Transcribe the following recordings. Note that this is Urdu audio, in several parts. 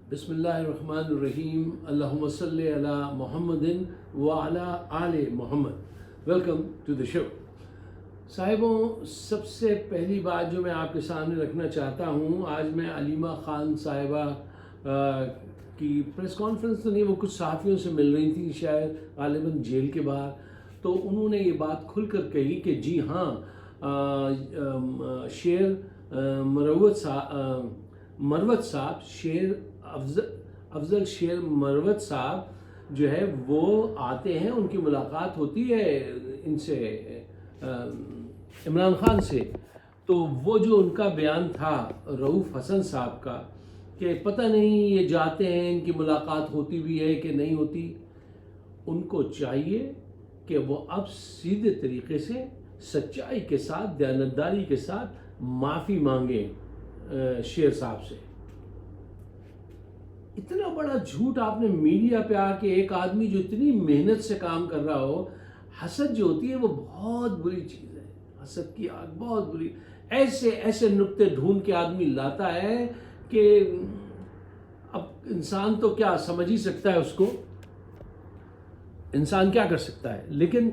بسم اللہ الرحمن الرحیم، اللہم صلی علی محمد وعلی آل محمد۔ ویلکم ٹو دا شو۔ صاحبوں، سب سے پہلی بات جو میں آپ کے سامنے رکھنا چاہتا ہوں، آج میں علیمہ خان صاحبہ کی پریس کانفرنس تو نہیں، وہ کچھ صحافیوں سے مل رہی تھی شاید غالباً جیل کے باہر، تو انہوں نے یہ بات کھل کر کہی کہ جی ہاں، شیر مروت صاحب، شیر افضل شیر مروت صاحب جو ہے وہ آتے ہیں، ان کی ملاقات ہوتی ہے ان سے، عمران خان سے، تو وہ جو ان کا بیان تھا رؤوف حسن صاحب کا کہ پتہ نہیں یہ جاتے ہیں، ان کی ملاقات ہوتی بھی ہے کہ نہیں ہوتی، ان کو چاہیے کہ وہ اب سیدھے طریقے سے سچائی کے ساتھ، دیانتداری کے ساتھ معافی مانگیں شیر صاحب سے۔ اتنا بڑا جھوٹ آپ نے میڈیا پہ آ کے، ایک آدمی جو اتنی محنت سے کام کر رہا ہو، حسد جو ہوتی ہے وہ بہت بری چیز ہے، حسد کی آگ بہت بری، ایسے نکتے ڈھونڈ کے آدمی لاتا ہے کہ اب انسان تو کیا سمجھ ہی سکتا ہے، اس کو انسان کیا کر سکتا ہے، لیکن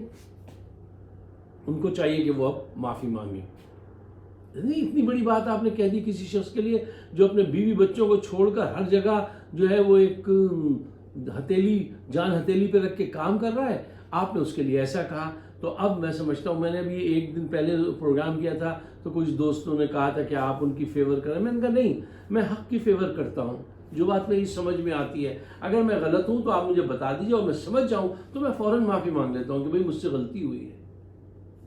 ان کو چاہیے کہ وہ اب معافی مانگیں۔ نہیں، اتنی بڑی بات آپ نے کہہ دی کسی شخص کے لیے جو اپنے بیوی بچوں کو چھوڑ کر ہر جگہ جو ہے وہ ایک جان ہتھیلی پہ رکھ کے کام کر رہا ہے، آپ نے اس کے لیے ایسا کہا۔ تو اب میں سمجھتا ہوں، میں نے ابھی ایک دن پہلے پروگرام کیا تھا تو کچھ دوستوں نے کہا تھا کہ آپ ان کی فیور کریں، میں نے کہا نہیں، میں حق کی فیور کرتا ہوں، جو بات میری سمجھ میں آتی ہے، اگر میں غلط ہوں تو آپ مجھے بتا دیجیے اور میں سمجھ جاؤں تو میں فوراً معافی مانگ لیتا ہوں کہ بھئی مجھ سے غلطی ہوئی ہے۔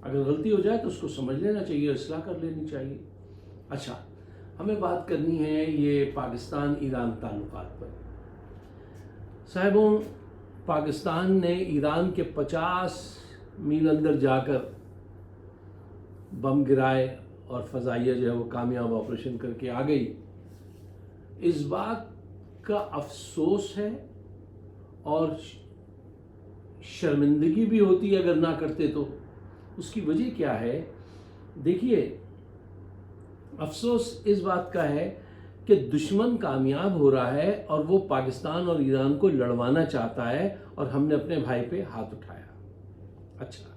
اگر غلطی ہو جائے تو اس کو سمجھ لینا چاہیے، اصلاح کر لینی چاہیے۔ اچھا، ہمیں بات کرنی ہے یہ پاکستان ایران تعلقات پر۔ صاحبوں، پاکستان نے ایران کے 50 میل اندر جا کر بم گرائے اور فضائیہ جو ہے وہ کامیاب آپریشن کر کے آ گئی۔ اس بات کا افسوس ہے اور شرمندگی بھی ہوتی ہے اگر نہ کرتے تو۔ اس کی وجہ کیا ہے؟ دیکھیے، افسوس اس بات کا ہے کہ دشمن کامیاب ہو رہا ہے اور وہ پاکستان اور ایران کو لڑوانا چاہتا ہے اور ہم نے اپنے بھائی پہ ہاتھ اٹھایا۔ اچھا،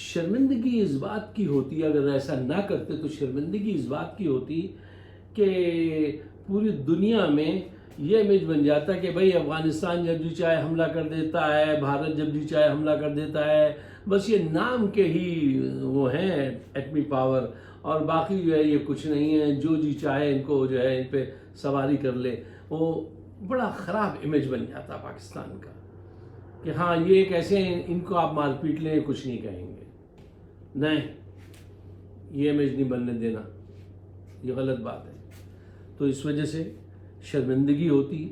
شرمندگی اس بات کی ہوتی، اگر ایسا نہ کرتے تو شرمندگی اس بات کی ہوتی کہ پوری دنیا میں یہ امیج بن جاتا کہ بھئی افغانستان جب جی چاہے حملہ کر دیتا ہے، بھارت جب جی چاہے حملہ کر دیتا ہے، بس یہ نام کے ہی وہ ہیں ایٹمی پاور، اور باقی جو ہے یہ کچھ نہیں ہے، جو جی چاہے ان کو جو ہے ان پہ سواری کر لے۔ وہ بڑا خراب امیج بن جاتا پاکستان کا کہ ہاں یہ ایک ایسے ہیں، ان کو آپ مار پیٹ لیں کچھ نہیں کہیں گے۔ نہیں، یہ امیج نہیں بننے دینا، یہ غلط بات ہے۔ تو اس وجہ سے شرمندگی ہوتی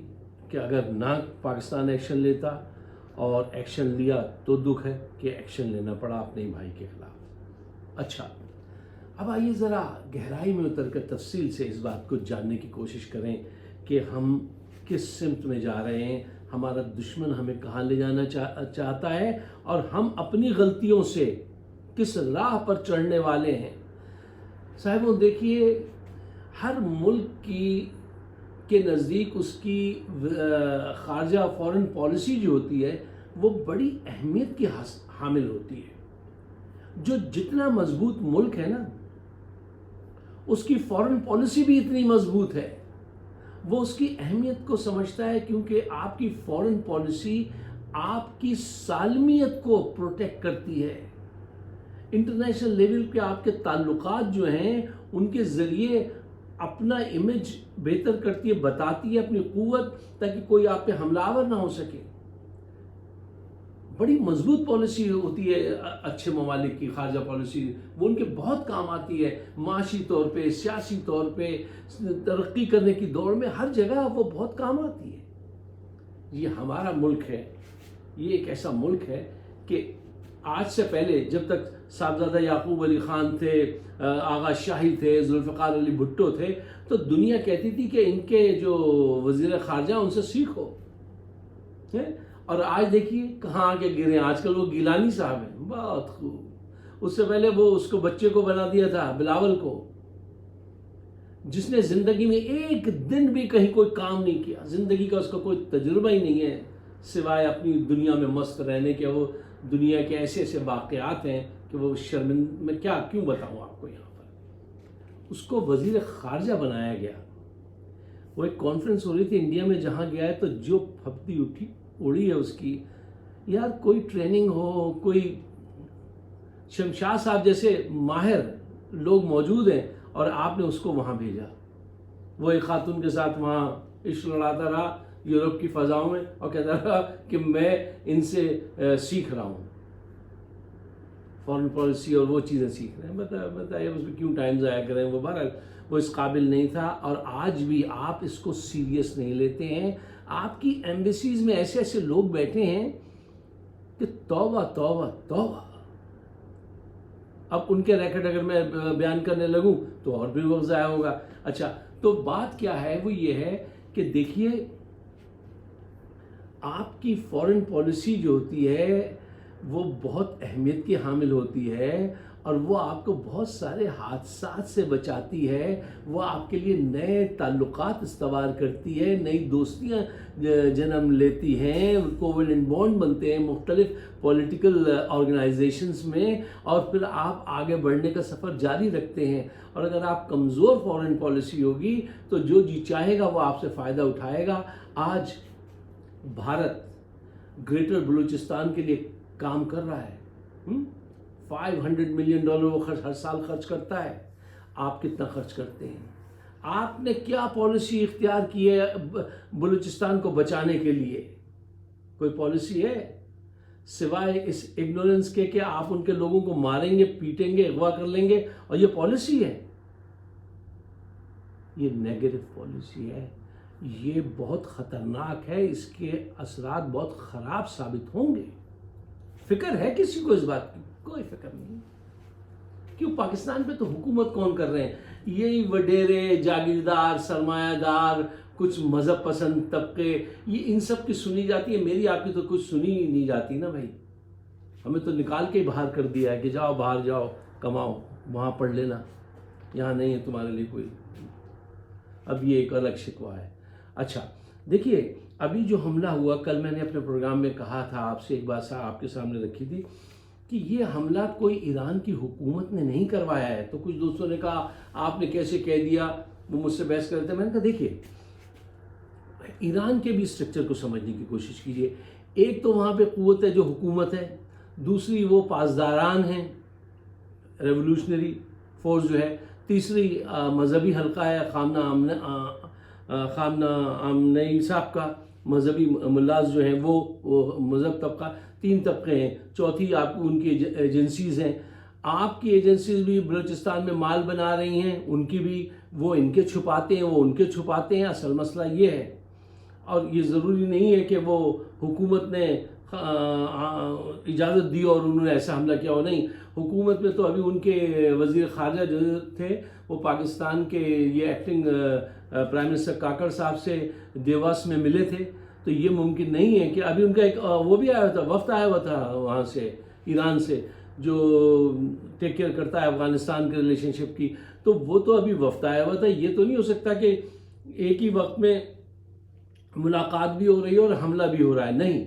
کہ اگر نہ پاکستان ایکشن لیتا، اور ایکشن لیا تو دکھ ہے کہ ایکشن لینا پڑا اپنے بھائی کے خلاف۔ اچھا، اب آئیے ذرا گہرائی میں اتر کر تفصیل سے اس بات کو جاننے کی کوشش کریں کہ ہم کس سمت میں جا رہے ہیں، ہمارا دشمن ہمیں کہاں لے جانا چاہتا ہے، اور ہم اپنی غلطیوں سے کس راہ پر چڑھنے والے ہیں۔ صاحبوں، دیکھیے، ہر ملک کے نزدیک اس کی خارجہ فورن پالیسی جو ہوتی ہے وہ بڑی اہمیت کی حامل ہوتی ہے۔ جو جتنا مضبوط ملک ہے نا، اس کی فورن پالیسی بھی اتنی مضبوط ہے، وہ اس کی اہمیت کو سمجھتا ہے، کیونکہ آپ کی فورن پالیسی آپ کی سالمیت کو پروٹیکٹ کرتی ہے۔ انٹرنیشنل لیول پہ آپ کے تعلقات جو ہیں ان کے ذریعے اپنا امیج بہتر کرتی ہے، بتاتی ہے اپنی قوت، تاکہ کوئی آپ پہ حملہ آور نہ ہو سکے۔ بڑی مضبوط پالیسی ہوتی ہے اچھے ممالک کی خارجہ پالیسی، وہ ان کے بہت کام آتی ہے، معاشی طور پہ، سیاسی طور پہ، ترقی کرنے کی دوڑ میں، ہر جگہ وہ بہت کام آتی ہے۔ یہ ہمارا ملک ہے، یہ ایک ایسا ملک ہے کہ آج سے پہلے جب تک صاحبزادہ یعقوب علی خان تھے، آغا شاہی تھے، ذوالفقار علی بھٹو تھے، تو دنیا کہتی تھی کہ ان کے جو وزیر خارجہ ان سے سیکھو، اور آج دیکھیے کہاں آگے گرے ہیں۔ آج کل وہ گیلانی صاحب ہیں، بہت خوب، اس سے پہلے وہ اس کو بچے کو بنا دیا تھا، بلاول کو۔ جس نے زندگی میں ایک دن بھی کہیں کوئی کام نہیں کیا, زندگی کا اس کا کوئی تجربہ ہی نہیں ہے سوائے اپنی دنیا میں مست رہنے کے. وہ دنیا کے ایسے ایسے واقعات ہیں کہ وہ شرمندہ, میں کیا کیوں بتاؤں آپ کو یہاں پر. اس کو وزیر خارجہ بنایا گیا. وہ ایک کانفرنس ہو رہی تھی انڈیا میں, جہاں گیا ہے تو جو پھپتی اڑی ہے اس کی, یار کوئی ٹریننگ ہو, کوئی شمشاد صاحب جیسے ماہر لوگ موجود ہیں اور آپ نے اس کو وہاں بھیجا. وہ ایک خاتون کے ساتھ وہاں عشق لڑاتا رہا یورپ کی فضاؤں میں اور کہتا رہا کہ میں ان سے سیکھ رہا ہوں فارن پالیسی اور وہ چیزیں سیکھ رہے ہیں. بتائیے اس میں کیوں ٹائم ضائع کریں. وہ بہرحال وہ اس قابل نہیں تھا, اور آج بھی آپ اس کو سیریس نہیں لیتے ہیں. آپ کی ایمبیسیز میں ایسے ایسے لوگ بیٹھے ہیں کہ توبہ توبہ توبہ. اب ان کے ریکارڈ اگر میں بیان کرنے لگوں تو اور بھی وقت ضائع ہوگا. اچھا, تو بات کیا ہے, وہ یہ ہے کہ دیکھیے آپ کی فارن پالیسی جو ہوتی ہے وہ بہت اہمیت کی حامل ہوتی ہے, اور وہ آپ کو بہت سارے حادثات سے بچاتی ہے. وہ آپ کے لیے نئے تعلقات استوار کرتی ہے, نئی دوستیاں جنم لیتی ہیں, کوویلنٹ بانڈ بنتے ہیں مختلف پولیٹیکل آرگنائزیشنز میں, اور پھر آپ آگے بڑھنے کا سفر جاری رکھتے ہیں. اور اگر آپ کمزور فارن پالیسی ہوگی تو جو جی چاہے گا وہ آپ سے فائدہ اٹھائے گا. آج بھارت گریٹر بلوچستان کے لیے کام کر رہا ہے, $500 ملین وہ ہر سال خرچ کرتا ہے. آپ کتنا خرچ کرتے ہیں؟ آپ نے کیا پالیسی اختیار کی ہے بلوچستان کو بچانے کے لیے؟ کوئی پالیسی ہے سوائے اس اگنورنس کے کہ آپ ان کے لوگوں کو ماریں گے, پیٹیں گے, اغوا کر لیں گے, اور یہ پالیسی ہے؟ یہ نیگیٹو پالیسی ہے. یہ بہت خطرناک ہے, اس کے اثرات بہت خراب ثابت ہوں گے. فکر ہے کسی کو اس بات کی؟ کوئی فکر نہیں. کیوں؟ پاکستان پہ تو حکومت کون کر رہے ہیں؟ یہی وڈیرے, جاگیردار, سرمایہ دار, کچھ مذہب پسند طبقے, یہ ان سب کی سنی جاتی ہے. میری آپ کی تو کچھ سنی ہی نہیں جاتی نا بھائی. ہمیں تو نکال کے باہر کر دیا ہے کہ جاؤ باہر جاؤ کماؤ, وہاں پڑھ لینا, یہاں نہیں ہے تمہارے لیے کوئی. اب یہ ایک الگ شکوہ ہے. اچھا دیکھیے, ابھی جو حملہ ہوا, کل میں نے اپنے پروگرام میں کہا تھا آپ سے, ایک بات آپ کے سامنے رکھی تھی کہ یہ حملہ کوئی ایران کی حکومت نے نہیں کروایا ہے. تو کچھ دوستوں نے کہا آپ نے کیسے کہہ دیا, وہ مجھ سے بحث کرتے. میں نے کہا دیکھیے ایران کے بھی اسٹرکچر کو سمجھنے کی کوشش کیجیے. ایک تو وہاں پہ قوت ہے جو حکومت ہے, دوسری وہ پاسداران ہیں ریولوشنری فورس جو ہے, تیسری مذہبی حلقہ ہے خامنہ آمنئی صاحب کا, مذہبی ملاز جو ہیں وہ مذہب طبقہ. 3 طبقے ہیں. چوتھی آپ ان کی ایجنسیز ہیں. آپ کی ایجنسیز بھی بلوچستان میں مال بنا رہی ہیں, ان کی بھی, وہ ان کے چھپاتے ہیں, وہ ان کے چھپاتے ہیں. اصل مسئلہ یہ ہے, اور یہ ضروری نہیں ہے کہ وہ حکومت نے اجازت دی اور انہوں نے ایسا حملہ کیا ہو. نہیں, حکومت میں تو ابھی ان کے وزیر خارجہ جو تھے وہ پاکستان کے یہ ایکٹنگ پرائم منسٹر کاکڑ صاحب سے دیواس میں ملے تھے. تو یہ ممکن نہیں ہے کہ ابھی ان کا ایک وہ بھی آیا تھا, وفد آیا ہوا تھا وہاں سے, ایران سے, جو ٹیک کیئر کرتا ہے افغانستان کے ریلیشن شپ کی. تو وہ تو ابھی وفد آیا ہوا تھا. یہ تو نہیں ہو سکتا کہ ایک ہی وقت میں ملاقات بھی ہو رہی ہے اور حملہ بھی ہو رہا ہے. نہیں,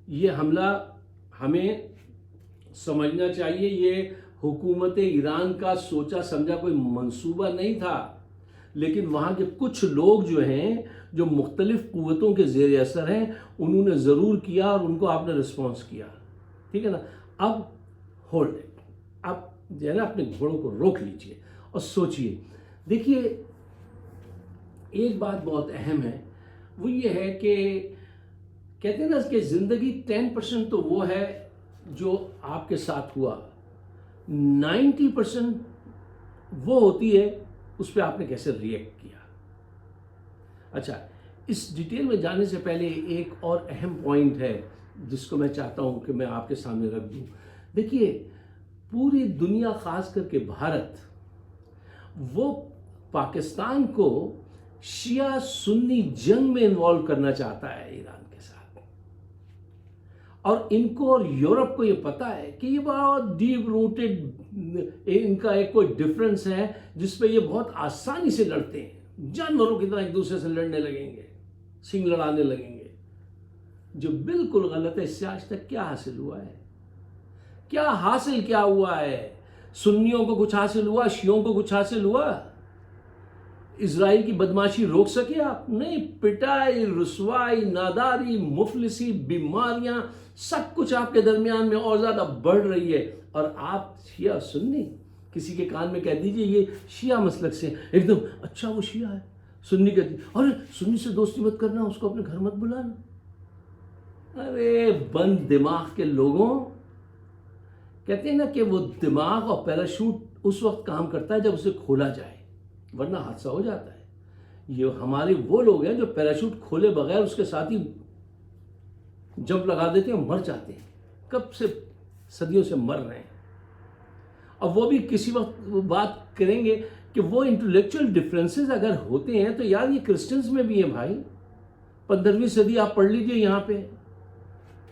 یہ حملہ ہمیں سمجھنا چاہیے یہ حکومت ایران کا سوچا سمجھا کوئی منصوبہ نہیں تھا, لیکن وہاں کے کچھ لوگ جو ہیں جو مختلف قوتوں کے زیر اثر ہیں, انہوں نے ضرور کیا اور ان کو آپ نے رسپانس کیا. ٹھیک ہے نا. اب ہولڈ اٹ, اب جو ہے نا اپنے گھوڑوں کو روک لیجئے اور سوچئے. دیکھیے ایک بات بہت اہم ہے, وہ یہ ہے کہ کہتے ہیں نا کہ زندگی 10% تو وہ ہے جو آپ کے ساتھ ہوا, 90% وہ ہوتی ہے اس پہ آپ نے کیسے ریئیکٹ کیا. اچھا, اس ڈیٹیل میں جانے سے پہلے ایک اور اہم پوائنٹ ہے جس کو میں چاہتا ہوں کہ میں آپ کے سامنے رکھ دوں. دیکھیے پوری دنیا, خاص کر کے بھارت, وہ پاکستان کو شیعہ سنی جنگ میں انوالو کرنا چاہتا ہے ایران کے ساتھ, اور ان کو اور یورپ کو یہ پتا ہے کہ یہ بہت ڈیپ روٹڈ ان کا ایک کوئی ڈفرنس ہے جس پہ یہ بہت آسانی سے لڑتے ہیں، جانوروں کی طرح ایک دوسرے سے لڑنے لگیں گے، سنگ لڑانے لگیں گے، جو بالکل غلط ہے۔ اس سے آج تک کیا حاصل ہوا ہے؟ کیا حاصل کیا ہوا ہے؟ سنیوں کو کچھ حاصل ہوا؟ شیعوں کو کچھ حاصل ہوا؟ اسرائیل کی بدماشی روک سکے آپ؟ نہیں، پٹائی، رسوائی، ناداری، مفلسی، بیماریاں، سب کچھ آپ کے درمیان میں اور زیادہ بڑھ رہی ہے، اور آپ شیعہ سنی کسی کے کان میں کہہ دیجئے یہ شیعہ مسلک سے، ایک دم اچھا وہ شیعہ ہے، سنی کہتی اور سنی سے دوستی مت کرنا، اس کو اپنے گھر مت بلانا۔ ارے بند دماغ کے لوگوں، کہتے ہیں نا کہ وہ دماغ اور پیراشوٹ اس وقت کام کرتا ہے جب اسے کھولا جائے، ورنہ حادثہ ہو جاتا ہے۔ یہ ہمارے وہ لوگ ہیں جو پیراشوٹ کھولے بغیر اس کے ساتھ ہی جمپ لگا دیتے ہیں اور مر جاتے ہیں، کب سے صدیوں سے مر رہے ہیں۔ اور وہ بھی کسی وقت بات کریں گے کہ وہ انٹلیکچوئل ڈفرینسز اگر ہوتے ہیں تو یار یہ کرسچنز میں بھی ہیں بھائی۔ 15ویں صدی آپ پڑھ لیجئے، یہاں پہ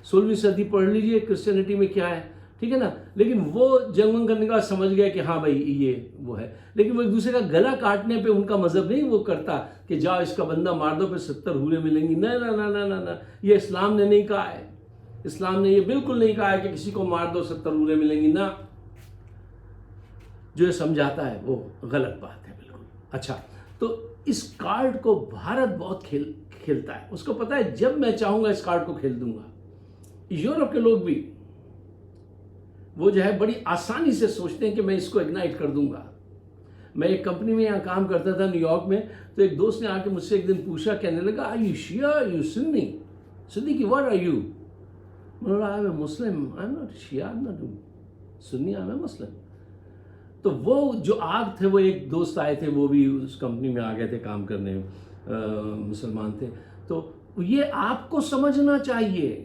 16ویں صدی پڑھ لیجئے کرسچینٹی میں کیا ہے، ٹھیک ہے نا؟ لیکن وہ جنگ کرنے کا سمجھ گئے کہ ہاں بھائی یہ وہ ہے، لیکن وہ ایک دوسرے کا گلا کاٹنے پہ ان کا مذہب نہیں وہ کرتا کہ جاؤ اس کا بندہ مار دو پھر 70 حوریں ملیں گی۔ نہ نہ نہ نہ نہ، یہ اسلام نے نہیں کہا ہے، اسلام نے یہ بالکل نہیں کہا ہے کہ کسی کو مار دو 70 حوریں ملیں گی، نہ، جو یہ سمجھاتا ہے وہ غلط بات ہے بالکل۔ اچھا، تو اس کارڈ کو بھارت بہت کھیلتا ہے، اس کو پتا ہے جب میں چاہوں گا اس کارڈ کو کھیل دوں گا۔ یورپ کے لوگ بھی وہ جو ہے بڑی آسانی سے سوچتے ہیں کہ میں اس کو اگنائٹ کر دوں گا۔ میں ایک کمپنی میں یہاں کام کرتا تھا نیو یارک میں، تو ایک دوست نے آ کے مجھ سے ایک دن پوچھا، کہنے لگا are you Shia, are you Sunni? Siddiqui what are you? میں نے کہا I am a Muslim, I am not Shia, I am not Sunni, I am a Muslim. تو وہ جو آگ تھے، وہ ایک دوست آئے تھے، وہ بھی اس کمپنی میں آ گئے تھے کام کرنے، مسلمان تھے۔ تو یہ آپ کو سمجھنا چاہیے،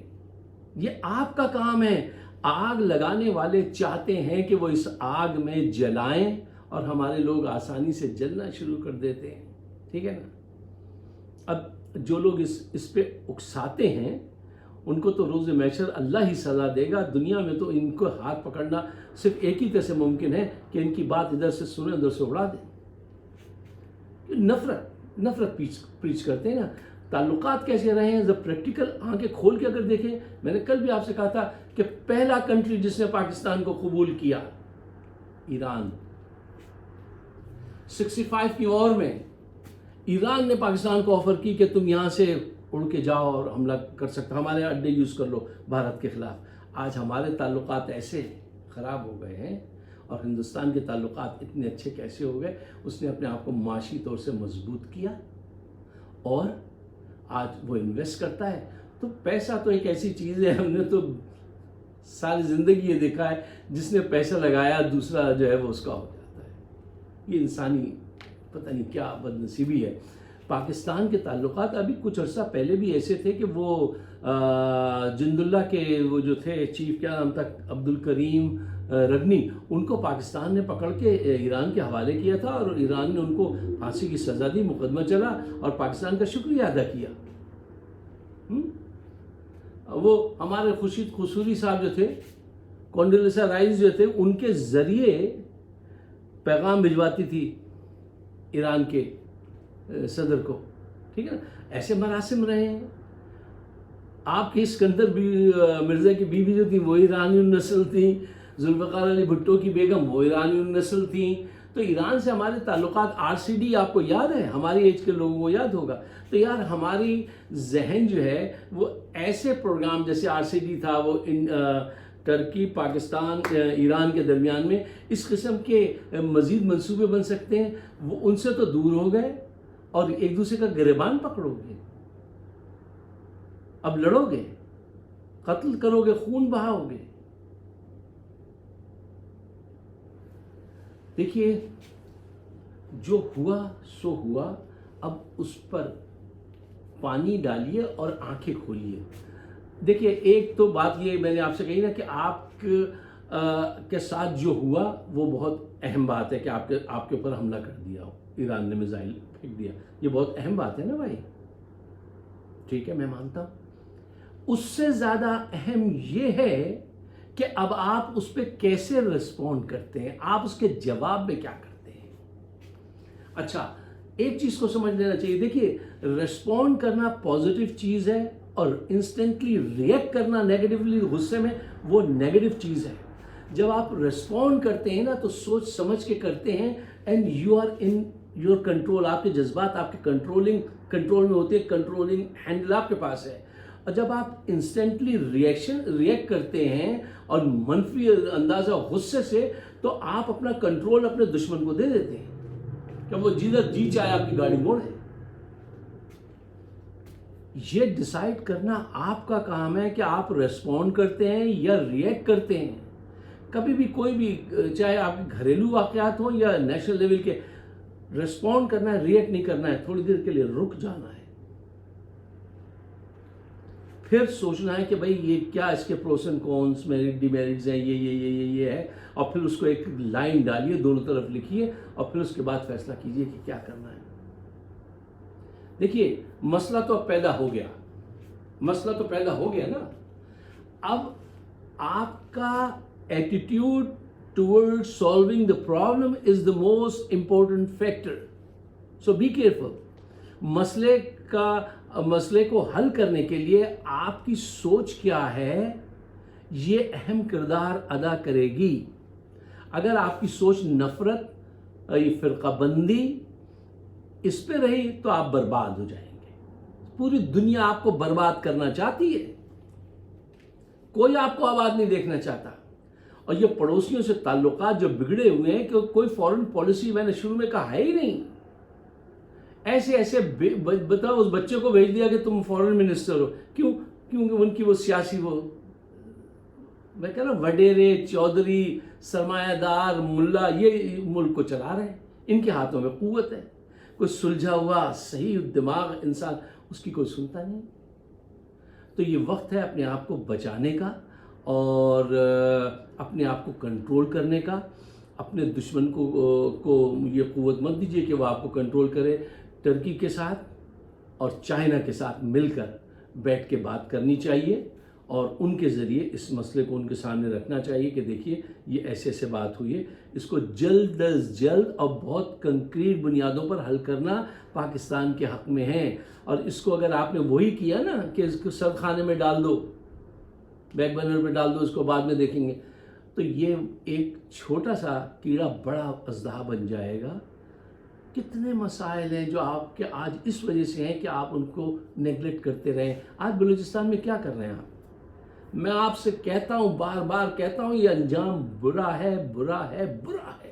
یہ آپ کا کام ہے۔ آگ لگانے والے چاہتے ہیں کہ وہ اس آگ میں جلائیں، اور ہمارے لوگ آسانی سے جلنا شروع کر دیتے ہیں، ٹھیک ہے نا؟ اب جو لوگ اس پہ اکساتے ہیں ان کو تو روز محشر اللہ ہی سزا دے گا۔ دنیا میں تو ان کو ہاتھ پکڑنا صرف ایک ہی طرح سے ممکن ہے کہ ان کی بات ادھر سے سنیں ادھر سے اڑا دیں۔ نفرت پریچ کرتے ہیں نا۔ تعلقات کیسے رہے ہیں؟ جب پریکٹیکل آنکھیں کھول کے اگر دیکھیں، میں نے کل بھی آپ سے کہا تھا کہ پہلا کنٹری جس نے پاکستان کو قبول کیا، ایران۔ 65 کی وار میں ایران نے پاکستان کو آفر کی کہ تم یہاں سے اڑ کے جاؤ اور حملہ کر سکتا، ہمارے اڈے یوز کر لو بھارت کے خلاف۔ آج ہمارے تعلقات ایسے خراب ہو گئے ہیں، اور ہندوستان کے تعلقات اتنے اچھے کیسے ہو گئے؟ اس نے اپنے آپ کو معاشی طور سے مضبوط کیا، اور آج وہ انویسٹ کرتا ہے۔ تو پیسہ تو ایک ایسی چیز ہے، ہم نے تو ساری زندگی یہ دیکھا ہے، جس نے پیسہ لگایا دوسرا جو ہے وہ اس کا ہو جاتا ہے۔ یہ انسانی پتہ نہیں کیا بد نصیبی ہے۔ پاکستان کے تعلقات ابھی کچھ عرصہ پہلے بھی ایسے تھے کہ وہ جند اللہ کے وہ جو تھے چیف، کیا نام تھا، عبد الکریم رگنی، ان کو پاکستان نے پکڑ کے ایران کے حوالے کیا تھا، اور ایران نے ان کو پھانسی کی سزا دی، مقدمہ چلا، اور پاکستان کا شکریہ ادا کیا۔ وہ ہمارے خورشید قصوری صاحب جو تھے، کونڈولیسا رائس جو تھے، ان کے ذریعے پیغام بھجواتی تھی ایران کے صدر کو، ٹھیک ہے نا؟ ایسے مراسم رہے ہیں۔ آپ کے اسکندر مرزا کی بیوی جو تھی وہ ایرانی النسل تھیں، ذوالفقار علی بھٹو کی بیگم وہ ایرانی النسل تھیں۔ تو ایران سے ہمارے تعلقات، RCD آپ کو یاد ہے؟ ہماری ایج کے لوگوں کو یاد ہوگا۔ تو یار ہماری ذہن جو ہے وہ ایسے پروگرام جیسے RCD تھا، وہ ترکی، پاکستان، ایران کے درمیان میں اس قسم کے مزید منصوبے بن سکتے ہیں، وہ ان سے تو دور ہو گئے، اور ایک دوسرے کا گریبان پکڑو گے، اب لڑو گے، قتل کرو گے، خون بہاؤ گے۔ دیکھیے جو ہوا سو ہوا، اب اس پر پانی ڈالیے اور آنکھیں کھولیے۔ دیکھیے ایک تو بات یہ میں نے آپ سے کہی نا کہ آپ کے ساتھ جو ہوا وہ بہت اہم بات ہے کہ آپ کے اوپر حملہ کر دیا ہو، ایران نے میزائل پھینک دیا، یہ بہت اہم بات ہے نا بھائی، ٹھیک ہے میں مانتا ہوں۔ اس سے زیادہ اہم یہ ہے کہ اب آپ اس پہ کیسے رسپونڈ کرتے ہیں، آپ اس کے جواب میں کیا کرتے ہیں۔ اچھا، ایک چیز کو سمجھ لینا چاہیے، دیکھیے رسپونڈ کرنا پازیٹیو چیز ہے اور انسٹنٹلی ریئیکٹ کرنا نیگیٹیولی غصے میں وہ نیگیٹو چیز ہے۔ جب آپ رسپونڈ کرتے ہیں نا تو سوچ سمجھ کے کرتے ہیں، and you are in your control, آپ کے جذبات آپ کے کنٹرول میں ہوتے ہیں، کنٹرولنگ ہینڈل آپ کے پاس ہے۔ اور جب آپ انسٹنٹلی ریئیکٹ کرتے ہیں اور منفی اندازہ غصے سے، تو آپ اپنا کنٹرول اپنے دشمن کو دے دیتے ہیں کہ وہ جدھر جی چاہے آپ کی گاڑی موڑے۔ یہ ڈیسائیڈ کرنا آپ کا کام ہے کہ آپ ریسپونڈ کرتے ہیں یا ریئیکٹ کرتے ہیں۔ کبھی بھی کوئی بھی، چاہے آپ کے گھریلو واقعات ہوں یا نیشنل لیول کے، ریسپونڈ کرنا ہے، ریئیکٹ نہیں کرنا ہے، تھوڑی دیر کے لیے رک جانا ہے، پھر سوچنا ہے کہ بھئی یہ کیا، اس کے pros and cons, merit demerits ہیں، یہ ہے، اور پھر اس کو ایک لائن ڈالیے، دونوں طرف لکھیے، اور پھر اس کے بعد فیصلہ کیجیے کہ کیا کرنا ہے۔ دیکھیے مسئلہ تو اب پیدا ہو گیا نا، اب آپ کا attitude toward solving the problem is the most important factor, so be careful. مسئلے کو حل کرنے کے لیے آپ کی سوچ کیا ہے، یہ اہم کردار ادا کرے گی۔ اگر آپ کی سوچ نفرت، فرقہ بندی اس پہ رہی تو آپ برباد ہو جائیں گے۔ پوری دنیا آپ کو برباد کرنا چاہتی ہے، کوئی آپ کو آباد نہیں دیکھنا چاہتا۔ اور یہ پڑوسیوں سے تعلقات جو بگڑے ہوئے ہیں کہ کوئی فورن پالیسی میں نے شروع میں کہا ہے ہی نہیں، ایسے بتاؤ اس بچے کو بھیج دیا کہ تم فورن منسٹر ہو، کیونکہ ان کی وہ سیاسی، وہ میں کہہ رہا ہوں وڈیرے، چودھری، سرمایہ دار، ملا، یہ ملک کو چلا رہے ہیں، ان کے ہاتھوں میں قوت ہے۔ کوئی سلجھا ہوا صحیح دماغ انسان، اس کی کوئی سنتا نہیں۔ تو یہ وقت ہے اپنے آپ کو بچانے کا اور اپنے آپ کو کنٹرول کرنے کا۔ اپنے دشمن کو یہ قوت مت دیجیے کہ وہ آپ کو کنٹرول کرے۔ ترکی کے ساتھ اور چائنا کے ساتھ مل کر بیٹھ کے بات کرنی چاہیے اور ان کے ذریعے اس مسئلے کو ان کے سامنے رکھنا چاہیے کہ دیکھیے یہ ایسے بات ہوئی ہے، اس کو جلد از جلد اور بہت کنکریٹ بنیادوں پر حل کرنا پاکستان کے حق میں ہے۔ اور اس کو اگر آپ نے وہی کیا نا کہ اس کو سرد خانے میں ڈال دو، بیک برنر پہ ڈال دو، اس کو بعد میں دیکھیں گے، تو یہ ایک چھوٹا سا کیڑا بڑا اژدہا بن جائے گا۔ کتنے مسائل ہیں جو آپ کے آج اس وجہ سے ہیں کہ آپ ان کو نیگلیکٹ کرتے رہیں۔ آج بلوچستان میں کیا کر رہے ہیں آپ؟ میں آپ سے کہتا ہوں، بار بار کہتا ہوں، یہ انجام برا ہے، برا ہے، برا ہے۔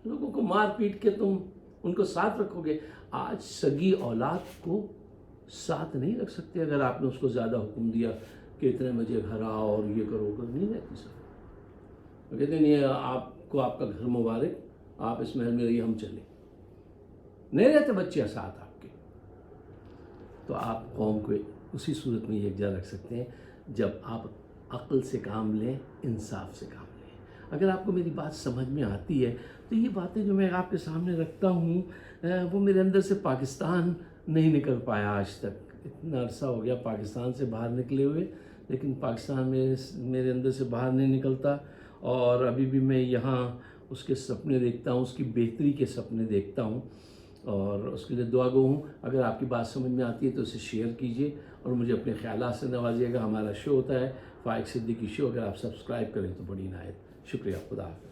لوگوں کو مار پیٹ کے تم ان کو ساتھ رکھو گے۔ آج سگی اولاد کو ساتھ نہیں رکھ سکتے اگر آپ نے اس کو زیادہ حکم دیا کہ اتنے بجے گھر آؤ اور یہ کرو، نہیں رہتی سر۔ کہتے ہیں یہ آپ کو آپ کا گھر مبارک، آپ اس محل میں رہیے، ہم چلیں، نہیں رہتے بچے ساتھ آپ کے۔ تو آپ قوم کو اسی صورت میں یکجا رکھ سکتے ہیں جب آپ عقل سے کام لیں، انصاف سے کام لیں۔ اگر آپ کو میری بات سمجھ میں آتی ہے تو یہ باتیں جو میں آپ کے سامنے رکھتا ہوں وہ میرے اندر سے پاکستان نہیں نکل پایا آج تک۔ اتنا عرصہ ہو گیا پاکستان سے باہر نکلے ہوئے، لیکن پاکستان میرے اندر سے باہر نہیں نکلتا، اور ابھی بھی میں یہاں اس کے سپنے دیکھتا ہوں، اس کی بہتری کے سپنے دیکھتا ہوں، اور اس کے لیے دعا گو ہوں۔ اگر آپ کی بات سمجھ میں آتی ہے تو اسے شیئر کیجیے اور مجھے اپنے خیالات سے نوازیے گا۔ ہمارا شو ہوتا ہے فائق صدیقی شو، اگر آپ سبسکرائب کریں تو بڑی عنایت۔ شکریہ، خدا حافظ۔